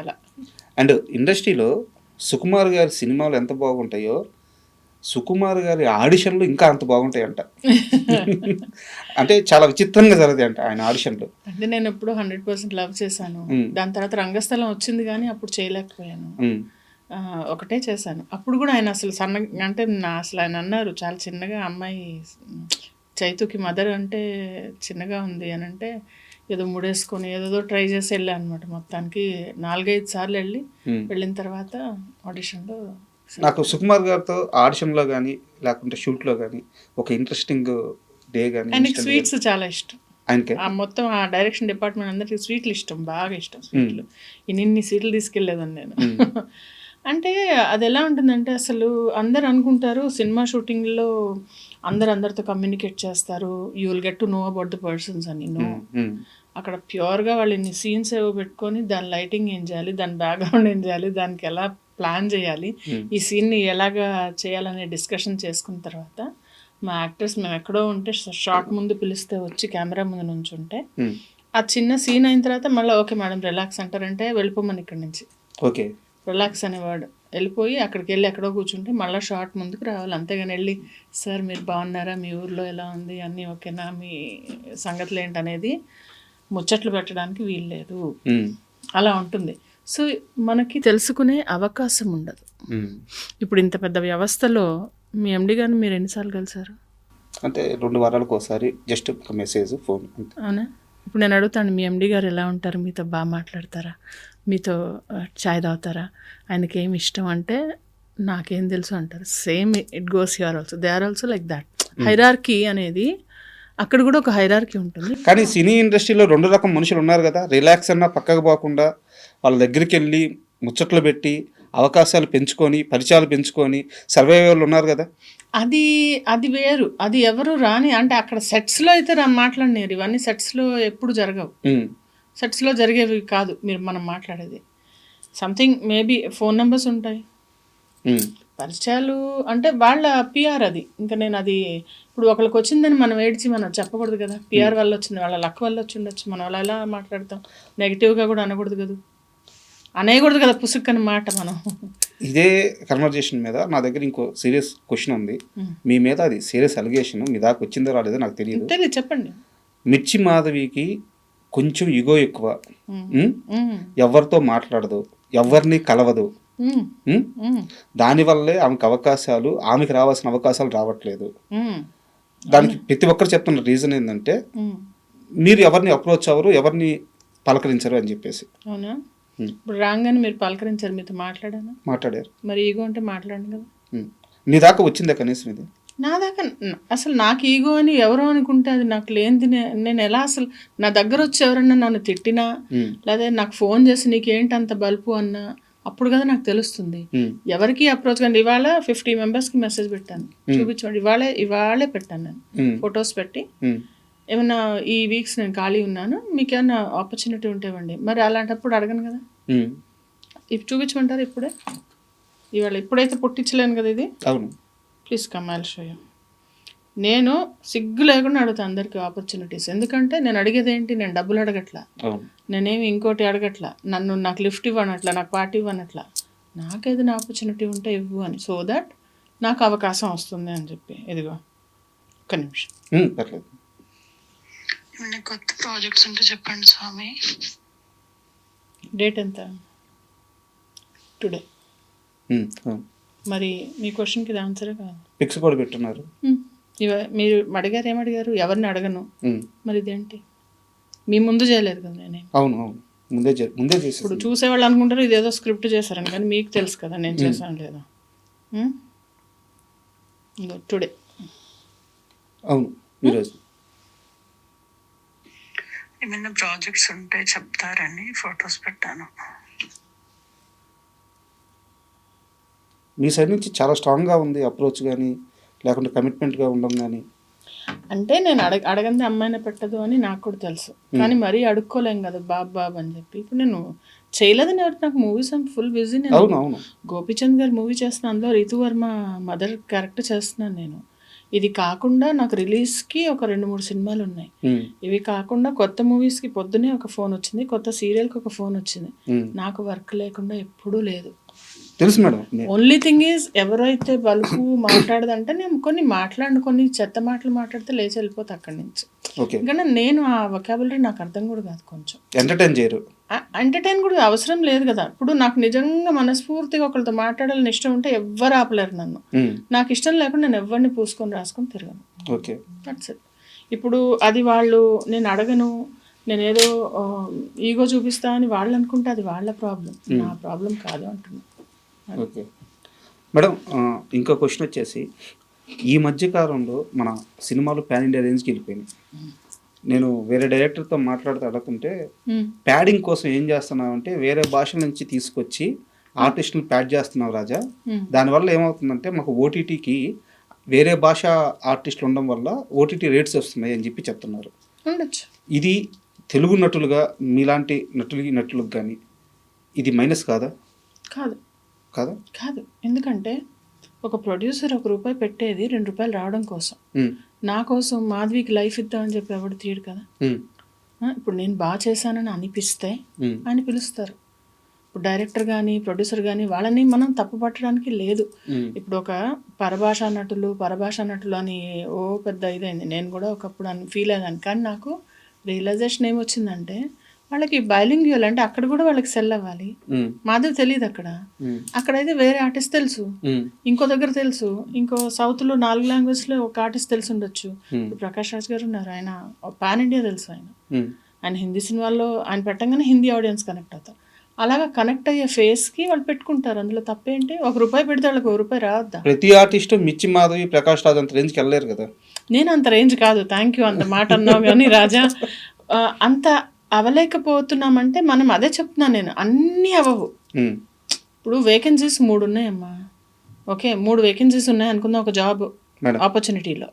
అలా. అండ్ ఇండస్ట్రీలో సుకుమార్ గారి సినిమాలు ఎంత బాగుంటాయో సుకుమార్ గారి ఆడిషన్లు ఇంకా అంత బాగుంటాయంట. అంటే చాలా విచిత్రంగా జరుగుతాయంట ఆయన ఆడిషన్లు. అంటే నేను ఎప్పుడు 100% లవ్ చేశాను. దాని తర్వాత రంగస్థలం వచ్చింది కానీ అప్పుడు చేయలేకపోయాను. ఒకటే చేశాను. అప్పుడు కూడా ఆయన అసలు అంటే అసలు ఆయన అన్నారు చాలా చిన్నగా అమ్మాయి చైతుకి మదర్ అంటే చిన్నగా ఉంది అని అంటే ఏదో ముడేసుకొని ఏదో ట్రై చేసి వెళ్ళా అనమాట. మొత్తానికి 4-5 సార్లు వెళ్ళిన తర్వాత ఆడిషన్లో నాకు సుకుమార్ గారితో ఆడిషన్లో కానీ లేకుంటే షూట్లో కానీ ఒక ఇంట్రెస్టింగ్ డే కానీ. ఆయనకి స్వీట్స్ చాలా ఇష్టం. ఆయనకి మొత్తం ఆ డైరెక్షన్ డిపార్ట్మెంట్ అందరికి స్వీట్లు ఇష్టం, బాగా ఇష్టం స్వీట్లు. ఇన్ని స్వీట్లు తీసుకెళ్ళేదాన్ని నేను. అంటే అది ఎలా ఉంటుందంటే అసలు అందరు అనుకుంటారు సినిమా షూటింగ్లో అందరితో కమ్యూనికేట్ చేస్తారు, you will get to know about the persons అని. అక్కడ ప్యూర్గా వాళ్ళు ఇన్ని సీన్స్ ఏవో పెట్టుకొని దాని లైటింగ్ ఏం చేయాలి, దాని బ్యాక్గ్రౌండ్ ఏం చేయాలి, దానికి ఎలా ప్లాన్ చేయాలి, ఈ సీన్ని ఎలాగా చేయాలనే డిస్కషన్ చేసుకున్న తర్వాత మా యాక్టర్స్ మేము ఎక్కడో ఉంటే షార్ట్ ముందు పిలిస్తే వచ్చి కెమెరా ముందు నుంచి ఉంటే ఆ చిన్న సీన్ అయిన తర్వాత మళ్ళీ ఓకే మేడం రిలాక్స్ అంటారంటే వెళ్ళిపోమని ఇక్కడి నుంచి. ఓకే రిలాక్స్ అనేవాడు వెళ్ళిపోయి అక్కడికి వెళ్ళి ఎక్కడో కూర్చుంటే మళ్ళీ షార్ట్ ముందుకు రావాలి. అంతేగాని వెళ్ళి సార్ మీరు బాగున్నారా, మీ ఊర్లో ఎలా ఉంది, అన్నీ ఓకేనా, మీ సంగతులు ఏంటనేది ముచ్చట్లు పెట్టడానికి వీల్లేదు. అలా ఉంటుంది. సో మనకి తెలుసుకునే అవకాశం ఉండదు. ఇప్పుడు ఇంత పెద్ద వ్యవస్థలో మీ ఎండి గారిని మీరు ఎన్నిసార్లు కలిసారు? అంటే 2 వారాలకు ఒకసారి జస్ట్ ఒక మెసేజ్, ఫోన్. అవునా? ఇప్పుడు నేను అడుగుతాను, మీ ఎండి గారు ఎలా ఉంటారు, మీతో బాగా మాట్లాడతారా, మీతో చాయ్ తాగుతారా, ఆయనకి ఏమి ఇష్టం అంటే నాకేం తెలుసు అంటారు. Same it goes here also, they are also like that. Hierarchy అనేది అక్కడ కూడా ఒక హైరార్కీ ఉంటుంది. కానీ సినీ ఇండస్ట్రీలో 2 రకం మనుషులు ఉన్నారు కదా, రిలాక్స్ అన్నా పక్కకు పోకుండా వాళ్ళ దగ్గరికి వెళ్ళి ముచ్చట్లు పెట్టి అవకాశాలు పెంచుకొని పరిచయాలు పెంచుకొని సర్వైవల్ ఉన్నారు కదా. అది వేరు. అది ఎవరు రాని అంటే అక్కడ సెట్స్లో అయితే మాట్లాడినారు. ఇవన్నీ సెట్స్లో ఎప్పుడు జరగవు. సెట్స్లో జరిగేవి కాదు మనం మాట్లాడేది. సంథింగ్ మేబీ ఫోన్ నెంబర్స్ ఉంటాయి, పరిచయాలు అంటే వాళ్ళ పిఆర్ అది. ఇంకా నేను అది ఇప్పుడు ఒకరికి వచ్చిందని మనం ఏడ్చి మనం చెప్పకూడదు కదా. పిఆర్ వల్ల వచ్చింది, వాళ్ళ లక్ వల్ల వచ్చి ఉండొచ్చు. మనం అలా ఎలా మాట్లాడతాం? నెగిటివ్గా కూడా అనకూడదు కదా, అనేయకూడదు కదా పుసుక్కని మాట. మనం ఇదే కన్వర్జేషన్ మీద నా దగ్గర ఇంకో సీరియస్ క్వశ్చన్ ఉంది మీ మీద. అది సీరియస్ అలిగేషన్, మీ దాకా వచ్చిందో రాలేదో నాకు తెలియదు. చెప్పండి. మిర్చి మాధవికి కొంచెం ఇగో ఎక్కువ, ఎవరితో మాట్లాడదు, ఎవరిని కలవదు. దానివల్లే ఆమెకి రావాల్సిన అవకాశాలు రావట్లేదు. దానికి ప్రతి ఒక్కరు చెప్తున్న రీజన్ ఏంటంటే మీరు ఎవరిని అప్రోచ్ అవ్వరు, ఎవరిని పలకరించరు అని చెప్పేసి. అవునా? ఇప్పుడు రాగానే మీరు పలకరించారు, మీతో మాట్లాడారు. మరి ఈగో అంటే మాట్లాడండి కదా. నీ దాకా వచ్చిందా కనీసం ఇది? నా దాకా అసలు నాకు ఈగో అని ఎవరో అనుకుంటే అది నాకు లేనిది. నేను ఎలా అసలు నా దగ్గర వచ్చి ఎవరన్నా నన్ను తిట్టినా లేదా నాకు ఫోన్ చేసి నీకేంటి అంత బల్పు అన్నా అప్పుడు కదా నాకు తెలుస్తుంది ఎవరికి అప్రోచ్. కానీ ఇవాళ 50 మెంబర్స్కి మెసేజ్ పెట్టాను, చూపించండి. ఇవాళే పెట్టాను నేను ఫొటోస్ పెట్టి, ఏమన్నా ఈ వీక్స్ నేను ఖాళీ ఉన్నాను, మీకు ఏమన్నా ఆపర్చునిటీ ఉంటే ఇవ్వండి. మరి అలాంటప్పుడు అడగను కదా, చూపించమంటారు ఇప్పుడే. ఇప్పుడైతే పుట్టించలేను కదా ఇది. అవును, please come I'll show you. నేను సిగ్గు లేకుండా అడుగుతాను అందరికీ ఆపర్చునిటీస్. ఎందుకంటే నేను అడిగేది ఏంటి, నేను డబ్బులు అడగట్లా, నేనేమి ఇంకోటి అడగట్లా, నాకు లిఫ్ట్ ఇవ్వనట్లా, నాకు పార్టీ ఇవ్వనట్లా, నాకు ఏదైనా ఆపర్చునిటీ ఉంటే ఇవ్వు అని, సో దట్ నాకు అవకాశం వస్తుంది అని చెప్పి. ఇదిగో ఒక్క నిమిషం. ఏమైనా కొత్త ప్రాజెక్ట్స్ ఉంటే చెప్పండి స్వామి. డేట్ ఎంత? టుడే. మరి మీ క్వశ్చన్కి ఇది ఆన్సరే కాదు. పిక్స్ కూడా పెట్టున్నారు. మీరు అడిగారు, ఏమడిగారు? ఎవరిని అడగను. మరి ఇదేంటి మీ ముందు చేయలేదు కదా నేనే. అవును, ముందే చేసి. ఇప్పుడు చూసేవాళ్ళు అనుకుంటారు ఇదేదో స్క్రిప్ట్ చేశారని, కానీ మీకు తెలుసు కదా నేను చేశాను లేదా. టుడే. అవును, ఈరోజు. ఏమైనా ప్రాజెక్ట్స్ ఉంటే చెప్తారని ఫొటోస్ పెట్టాను. మీ సైడ్ నుంచి చాలా స్ట్రాంగ్గా ఉంది అప్రోచ్ కానీ లేకుంటే కమిట్మెంట్గా ఉండడం కానీ. అంటే నేను అడగంది అమ్మాయినే పెట్టదు అని నాకు కూడా తెలుసు, కానీ మరీ అడుక్కోలేం కదా బాబు అని చెప్పి. ఇప్పుడు నేను చేయలేదని ఎవరు, నాకు మూవీస్ ఐమ్ ఫుల్ బిజీ. నేను గోపీచంద్ గారు మూవీ చేస్తున్నాను, అందులో రితు వర్మ మదర్ క్యారెక్టర్ చేస్తున్నాను నేను. ఇది కాకుండా నాకు రిలీజ్కి ఒక 2-3 సినిమాలు ఉన్నాయి. ఇవి కాకుండా కొత్త మూవీస్కి పొద్దునే ఒక ఫోన్ వచ్చింది, కొత్త సీరియల్కి ఒక ఫోన్ వచ్చింది. నాకు వర్క్ లేకుండా ఎప్పుడూ లేదు. తెలుసు మేడం. ఓన్లీ థింగ్ ఈజ్ ఎవరైతే బలుపు మాట్లాడదంటే నేను కొన్ని చెత్త మాటలు మాట్లాడితే లేచి వెళ్ళిపోతా అక్కడి నుంచి. ఎందుకంటే నేను ఆ వొకాబులరీ నాకు అర్థం కూడా కాదు. కొంచెం ఎంటర్టైన్ చేయరు, ఎంటర్టైన్ కూడా అవసరం లేదు కదా. ఇప్పుడు నాకు నిజంగా మనస్ఫూర్తిగా ఒకరితో మాట్లాడాలని ఇష్టం ఉంటే ఎవ్వరు ఆపలేరు నన్ను. నాకు ఇష్టం లేకుండా నేను ఎవరిని పూసుకొని రాసుకొని తిరగను. Okay, that's it. ఇప్పుడు అది వాళ్ళు నేను అడగను, నేనేదో ఈగో చూపిస్తా అని వాళ్ళు అనుకుంటే అది వాళ్ళ ప్రాబ్లం, నా ప్రాబ్లం కాదు అంటున్నా. ఓకే మేడం, ఇంకో క్వశ్చన్ వచ్చేసి, ఈ మధ్యకాలంలో మన సినిమాలు పాన్ ఇండియా రేంజ్కి వెళ్ళిపోయినాయి. నేను వేరే డైరెక్టర్తో మాట్లాడుతూ అడుగుతుంటే, ప్యాడింగ్ కోసం ఏం చేస్తున్నావు అంటే వేరే భాషల నుంచి తీసుకొచ్చి ఆర్టిస్టులు ప్యాడ్ చేస్తున్నావు రాజా, దానివల్ల ఏమవుతుందంటే మాకు ఓటీటీకి వేరే భాష ఆర్టిస్టులు ఉండడం వల్ల ఓటీటీ రేట్స్ వస్తున్నాయి అని చెప్పి చెప్తున్నారు. ఇది తెలుగు నటులుగా మీలాంటి నటులకు కానీ ఇది మైనస్ కాదా? కాదు కాదా? కాదు. ఎందుకంటే ఒక ప్రొడ్యూసర్ ₹1 పెట్టేది ₹2 రావడం కోసం. నా కోసం మాధవికి లైఫ్ ఇద్దామని చెప్పి ఎవడు తీయడు కదా. ఇప్పుడు నేను బాగా చేశానని అనిపిస్తే ఆయన పిలుస్తారు. ఇప్పుడు డైరెక్టర్ కానీ ప్రొడ్యూసర్ కానీ వాళ్ళని మనం తప్పు పట్టడానికి లేదు. ఇప్పుడు ఒక పరభాషా నటులు అని పెద్ద ఇదైంది. నేను కూడా ఒకప్పుడు ఫీల్ అయ్యాను. కానీ నాకు రియలైజేషన్ ఏమొచ్చిందంటే వాళ్ళకి బైలింగ్యువల్ అంటే అక్కడ కూడా వాళ్ళకి సెల్ అవ్వాలి. మాధవ్ తెలియదు అక్కడైతే వేరే ఆర్టిస్ట్ తెలుసు, ఇంకో దగ్గర తెలుసు, ఇంకో సౌత్లో 4 లాంగ్వేజ్లో ఒక ఆర్టిస్ట్ తెలిసి ఉండొచ్చు. ఇప్పుడు ప్రకాష్ రాజ్ గారు ఉన్నారు, ఆయన పాన్ ఇండియా తెలుసు. ఆయన హిందీ సినిమాల్లో ఆయన పెట్టంగానే హిందీ ఆడియన్స్ కనెక్ట్ అవుతారు. అలాగా కనెక్ట్ అయ్యే ఫేస్కి వాళ్ళు పెట్టుకుంటారు. అందులో తప్పేంటి? ₹1 పెడితే వాళ్ళకి ₹1 రావద్దా? ప్రతి ఆర్టిస్ట్ మిర్చి మాధవి, ప్రకాష్ రాజ్ అంత రేంజ్కి వెళ్ళలేరు కదా. నేను అంత రేంజ్ కాదు, థ్యాంక్ యూ అంత మాట అన్నావు కానీ రాజా. అంత అవలేకపోతున్నామంటే మనం అదే చెప్తున్నాను నేను, అన్నీ అవ్వవు. ఇప్పుడు వేకెన్సీస్ 3 ఉన్నాయమ్మా. ఓకే, 3 వేకెన్సీస్ ఉన్నాయి అనుకుందాం ఒక జాబ్ ఆపర్చునిటీలో.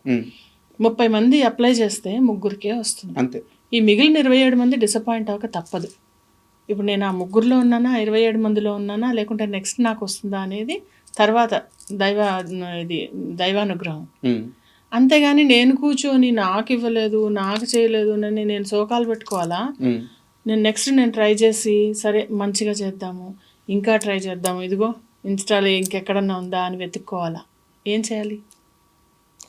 30 మంది అప్లై చేస్తే 3కే వస్తుంది. అంతే. ఈ మిగిలిన 27 మంది డిసప్పాయింట్ అవ్వక తప్పదు. ఇప్పుడు నేను ఆ 3లో ఉన్నానా, 27 మందిలో ఉన్నానా, లేకుంటే నెక్స్ట్ నాకు వస్తుందా అనేది తర్వాత దైవానుగ్రహం. అంతేగాని నేను కూర్చొని నాకు ఇవ్వలేదు, నాకు చేయలేదు అని నేను శోకాలు పెట్టుకోవాలా? నెక్స్ట్ నేను ట్రై చేసి సరే మంచిగా చేద్దాము, ఇంకా ట్రై చేద్దాము, ఇదిగో ఇన్స్టాలో ఇంకెక్కడన్నా ఉందా అని వెతుక్కోవాలా? ఏం చేయాలి?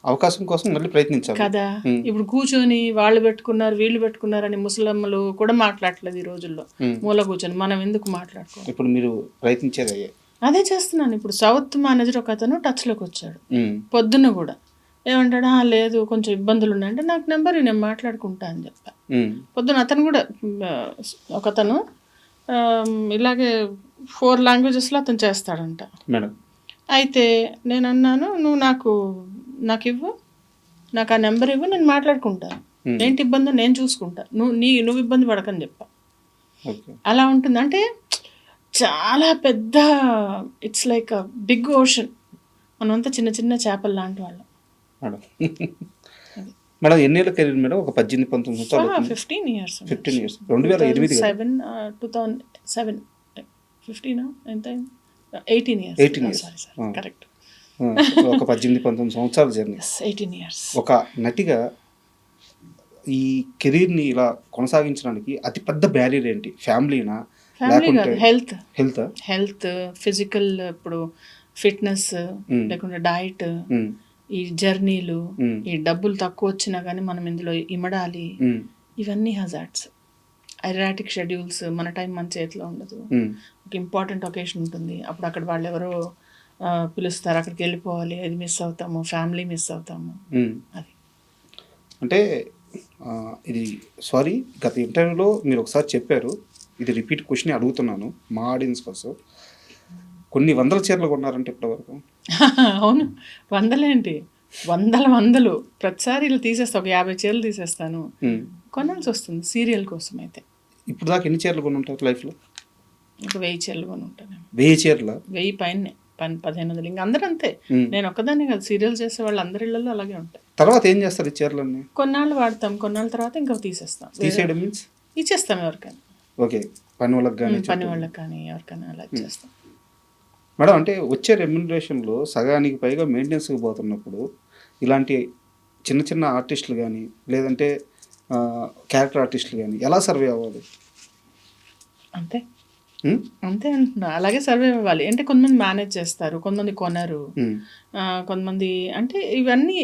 అవకాశం కోసం మళ్ళీ ప్రయత్నించాలి కదా. ఇప్పుడు కూర్చొని వాళ్ళు పెట్టుకున్నారు వీళ్ళు పెట్టుకున్నారని ముసలమ్మలు కూడా మాట్లాడలేదు ఈ రోజుల్లో. మూల కూర్చొని మనం ఎందుకు మాట్లాడుకోవాలి? ఇప్పుడు మీరు ప్రయత్నించేది అదే చేస్తున్నాను. ఇప్పుడు సౌత్ మేనేజర్ ఒక అతను టచ్లోకి వచ్చాడు పొద్దున్న కూడా. ఏమంటాడా, లేదు కొంచెం ఇబ్బందులు ఉన్నాయంటే నాకు నెంబర్ నేను మాట్లాడుకుంటా అని చెప్పా. పొద్దున అతను కూడా ఒకతను ఇలాగే 4 లాంగ్వేజెస్లో అతను చేస్తాడంట. అయితే నేను అన్నాను, నువ్వు నాకు ఇవ్వు, నాకు ఆ నెంబర్ ఇవ్వు, నేను మాట్లాడుకుంటాను. ఏంటి ఇబ్బంది నేను చూసుకుంటా, నువ్వు ఇబ్బంది పడకని చెప్పా. అలా ఉంటుంది. అంటే చాలా పెద్ద, it's like a big ocean. మనమంతా చిన్న చిన్న చేపలు లాంటి వాళ్ళం. మేడం ఎన్నేళ్ళ కెరీర్ మేడం? ఒక 18-19 సంవత్సరాలు. 15 years. 2008 2007 15 ఎంత 18 years. 18 years. Sorry, correct. ఒక 18-19 సంవత్సరాల జర్నీ. 18 years. ఒక నటిగా ఈ కెరీర్ని ఇలా కొనసాగించడానికి అతి పెద్ద బ్యారియర్ ఏంటి? ఫ్యామిలీనా, లేకుంటే హెల్త్, ఫిజికల్, ఇప్పుడు ఫిట్నెస్, లేకుంటే డైట్, ఈ జర్నీలు, ఈ డబ్బులు తక్కువ వచ్చినా కానీ మనం ఇందులో ఇమడాలి, ఇవన్నీ హజార్డ్స్. ఎరాటిక్ షెడ్యూల్స్, మన టైం మన చేతిలో ఉండదు. ఒక ఇంపార్టెంట్ ఒకేషన్ ఉంటుంది, అప్పుడు అక్కడ వాళ్ళు ఎవరో పిలుస్తారు, అక్కడికి వెళ్ళిపోవాలి, అది మిస్ అవుతాము, ఫ్యామిలీ మిస్ అవుతాము. అది అంటే ఇది సారీ, గత ఇంటర్వ్యూలో మీరు ఒకసారి చెప్పారు, ఇది రిపీట్ క్వశ్చన్ అడుగుతున్నాను మా ఆడియన్స్ కోసం. కొన్ని 100 చీరలు కొన్నారంటే ఇప్పటివరకు? అవును, వందలేంటి, వందలు ప్రతిసారి ఇలా తీసేస్తా. ఒక 50 చీరలు తీసేస్తాను, కొనాల్సి వస్తుంది సీరియల్ కోసం. అయితే ఇప్పుడు దాకా ఎన్ని చీరలు కొని ఉంటారు లైఫ్లో? ఒక 1000 చీరలు కొని ఉంటాను. 1000 చీరల? 1000 పైనే, 1500. ఇంకా అందరూ అంతే, నేను ఒక్కదాన్ని కాదు, సీరియల్ చేసే వాళ్ళు అందరి ఇళ్ళల్లో అలాగే ఉంటాయి. తర్వాత ఏం చేస్తారు ఈ చీరలన్నీ? కొన్నాళ్ళు వాడతాం, కొన్నాళ్ళ తర్వాత ఇంకా తీసేస్తాం. తీసేయడం మీన్స్ ఇచ్చేస్తాం ఎవరికైనా. ఓకే, పని వాళ్ళకి కానీ ఎవరికైనా అలా ఇచ్చేస్తాం. మేడం, అంటే వచ్చే రెమ్యునరేషన్లో సగానికి పైగా మెయింటెనెన్స్కి పోతున్నప్పుడు ఇలాంటి చిన్న చిన్న ఆర్టిస్టులు కానీ లేదంటే క్యారెక్టర్ ఆర్టిస్టులు కానీ ఎలా సర్వే అవ్వాలి? అంతే ఉమ్? అంతే అంటున్నా, అలాగే సర్వే అవ్వాలి. అంటే కొంతమంది మేనేజ్ చేస్తారు, కొంతమంది కొనరు, ఉమ్. కొంతమంది అంటే ఇవన్నీ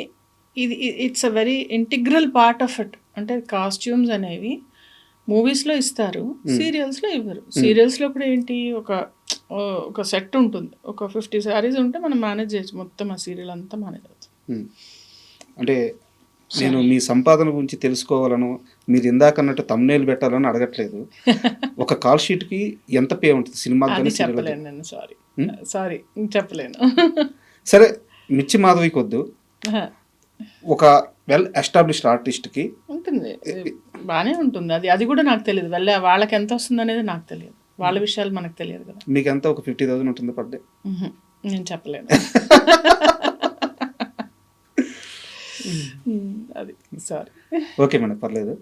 ఇది it's a very integral part of it. అంటే కాస్ట్యూమ్స్ అనేవి మూవీస్లో ఇస్తారు, సీరియల్స్లో ఇవ్వరు. సీరియల్స్లో కూడా ఏంటి, ఒక సెట్ ఉంటుంది, ఒక 50 శారీస్ ఉంటే మనం మేనేజ్ చేయొచ్చు, మొత్తం ఆ సీరియల్ అంతా మేనేజ్ అవుతుంది. ఉమ్. అంటే నేను మీ సంపాదన గురించి తెలుసుకోవాలను, మీరు ఇందాక అన్నట్టు తమ్నేల్ పెట్టాలని అడగట్లేదు. ఒక కాల్ షీట్కి ఎంత పే ఉంటుంది సినిమా? అది చెప్పలేను నేను, సారీ చెప్పలేను. సరే, మిర్చి మాధవికి వద్దు, ఒక వెల్ ఎస్టాబ్లిష్డ్ ఆర్టిస్ట్కి ఉంటుంది, బాగానే ఉంటుంది. అది కూడా నాకు తెలియదు, వాళ్ళకి ఎంత వస్తుంది అనేది నాకు తెలియదు, వాళ్ళ విషయాలు మనకు తెలియదు కదా. మీకు ఎంత ఒక 50,000 ఉంటుంది పర్ డే? నేను చెప్పలేను. అది సారీ. ఓకే మేడం, పర్లేదు.